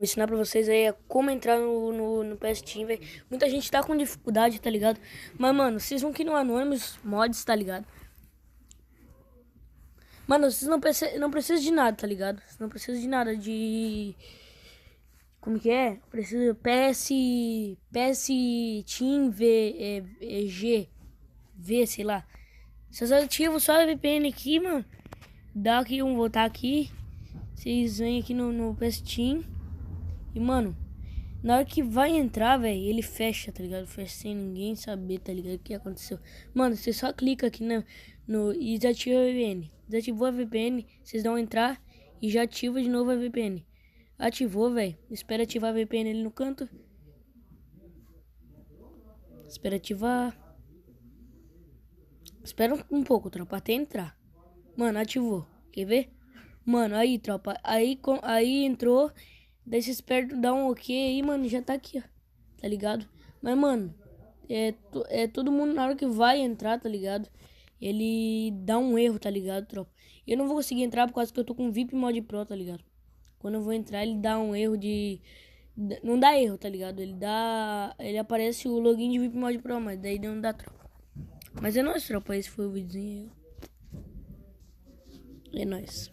Ensinar pra vocês aí como entrar no PS Team, velho. Muita gente tá com dificuldade, tá ligado? Mas, mano, vocês vão aqui no Anonymous Mods, tá ligado? Mano, vocês não precisam de nada, tá ligado? Vocês não precisam de nada de... Como que é? Precisa PS Team G, V, sei lá. Vocês ativam só a VPN aqui, mano. Dá aqui, vamos voltar aqui. Vocês vêm aqui no PS Team. E, mano, na hora que vai entrar, velho, ele fecha, tá ligado? Fecha sem ninguém saber, tá ligado? O que aconteceu. Mano, você só clica aqui e desativa a VPN. Desativou a VPN, vocês dão entrar e já ativa de novo a VPN. Ativou, velho. Espera ativar a VPN ali no canto. Espera ativar. Espera um pouco, tropa, até entrar. Mano, ativou. Quer ver? Mano, aí, tropa. Aí entrou. Daí você espera dar um ok aí, mano. Já tá aqui, ó. Tá ligado? Mas, mano, todo mundo na hora que vai entrar, tá ligado? Ele dá um erro, tá ligado, tropa? Eu não vou conseguir entrar por causa que eu tô com VIP Mod Pro, tá ligado? Quando eu vou entrar, ele dá um erro de... Não dá erro, tá ligado? Ele aparece o login de VIP Mod Pro, mas daí não dá, tropa. Mas é nóis, tropa. Esse foi o videozinho. É nóis.